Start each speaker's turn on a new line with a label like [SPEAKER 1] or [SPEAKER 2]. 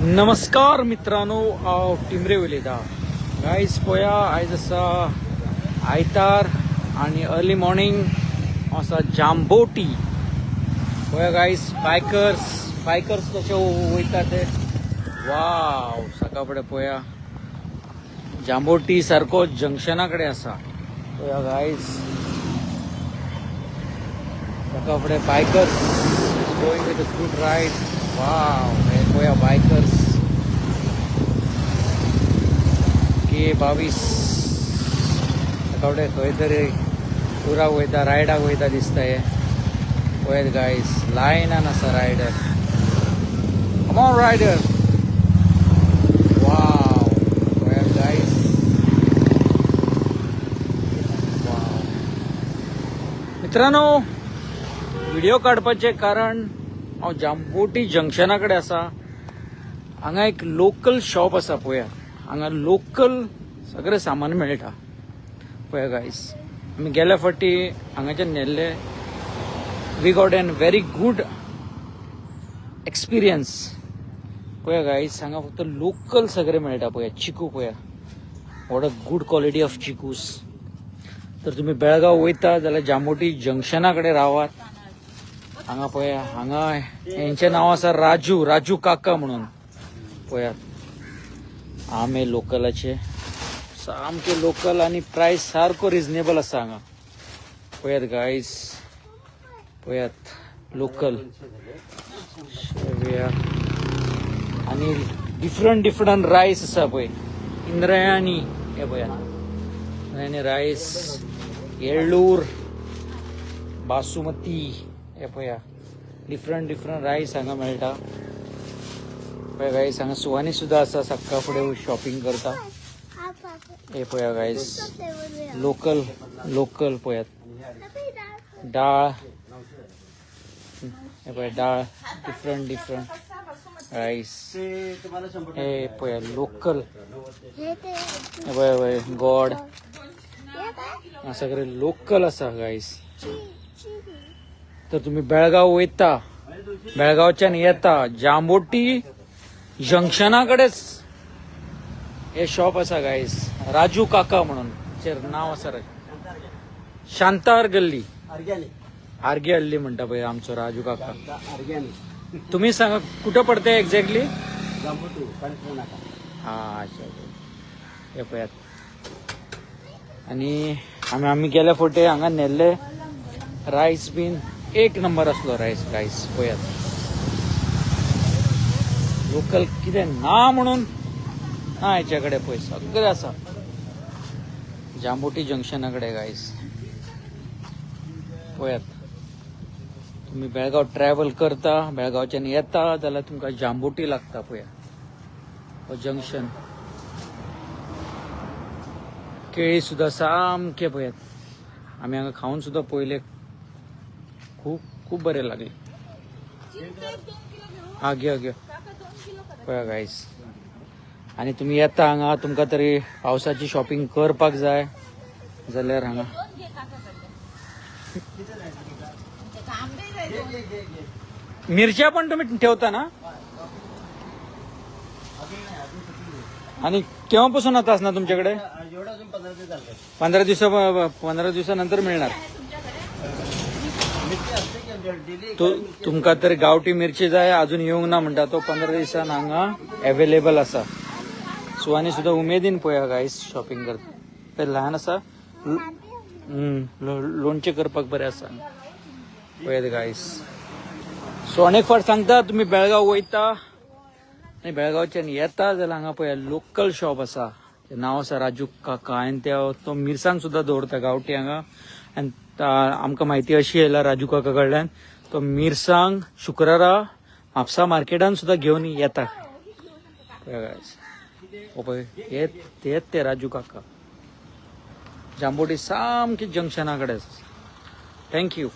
[SPEAKER 1] नमस्कार मित्रांनो, टिमरे उलयता गायज. पळया आयज आसा आयतार आणि अर्ली मॉर्निंग आसा जांबोटी. पळया गायज, बायकर्स कशे वयता ते. वाव, सकाळ फुडें पळया जांबोटी सारको जंक्शना कडेन आसा. पळया गायज, सकाळ फुडें bikers going with a good ride. Wow, हे पळया बायकर्स K22 सकाळी खंय तरी टुराक वयता, रायडाक वयता दिसता. हे पळयत गायज, लायनान आसा rider. Come on rider. Wow, पळयत गायज. वाव मित्रांनो, व्हिडिओ काडपाचें कारण हांव जांबोटी जंक्शना कडेन आसा. हांगा एक लोकल शॉप आसा. पळया, हांगा लोकल सगळें सामान मेळटा. पळया गायज, आमी गेल्या फावटी हांगाच्यान नेल्ले. We got an very good experience. पळया गायज, हांगा फक्त लोकल सगळें मेळटा. पळया चिकू, पळया what a good quality of चिकूस. तर तुमी बेळगांव वयता जाल्यार जांबोटी जंक्शना कडेन रावात. हांगा पळया, हांगा हेंचें नांव आसा राजू काका म्हणून. पळयात, आमे लोकलाचे सामके लोकल आणि प्राइस सारको रिजनेबल आसा हांगा. पळयात गायज, पळयात लोकल शेवया आणि डिफरंट रायस आसा. पळय इंद्रायणी, हे पळयात इंद्रायणी रायस, येळ्ळूर, बासुमती. हे पळया डिफरंट रायस हांगा मेळटा. पळया गायज, हांगा सुवानी सुद्धा आसा, सक्का फुडें शॉपिंग करता. हे पळया गायज, लोकल पळयात. डाळ, हे पळया डाळ, डिफरंट रायस. हे पळया लोकल. हे पळया गोड, सगळें लोकल आसा गायज. तर तुम्ही बेळगांव वयता, बेळगांवच्यान येता, जांबोटी जंक्शना कडेच हे शॉप आसा गायज. राजू काका म्हणून नाव आसा. शांतार गल्ली, आर्गे हल्ली म्हणटा पळय आमचो राजू काका. तुम्ही सांगा कुठं पडते एक्झॅक्टली. हा, हे पळयात. आणि आम्ही गेल्या फावटी हांगा नेल्ले रायस बीन एक नंबर असलो रायस गायस. पळयात लोकल कितें ना म्हणून ना हेच्याकडे पळय सगळें आसा जांबोटी जंक्शना कडेन गायस. पळयात, तुम्ही बेळगांव ट्रॅव्हल करता, बेळगांवच्यान येता जाल्यार तुमकां जांबोटी लागता. पळया हो जंक्शन. केळी सुद्धा सामके पळयात. आमी हांगा खावन सुद्धा पळयले, खूप बरें लागले. हा, घे. पळया गायज, आणि तुम्ही येता हांगा, तुमकां तरी पावसाची शॉपिंग करपाक जाय जाल्यार हांगा मिरच्या पण तुम्ही ठेवता ना. आणि केव्हापासून आता असणार तुमच्याकडे. 15 दिवसानंतर मिळणार. तुमका तरी गावठी मिरची जाय अजून येऊंक ना म्हणटा तो 15 दिवसान हांगा अवेलेबल आसा. सुवानी सुद्धा उमेदीन पळया गायस शॉपिंग करता. ते ल्हान आसा, लोणचे करपाक बरें आसा. पळयात गायस. सो अनेक फावट सांगता, तुम्ही बेळगांव वयता आनी बेळगांवच्यान येता जाल्यार हांगा पळया लोकल शॉप आसा. नाव आसा राजू काका. आनी तो मिरसांग सुद्धा दवरता गावठी हांगा. आनी आमकां म्हायती अशी येयला राजू काका कडल्यान, तो मिरसांग शुक्रारा म्हापसा मार्केटान सुद्धा घेवन येता. पळय हेच ते राजू काका. जांबोटी सामकी जंक्शना कडेन. थँक्यू.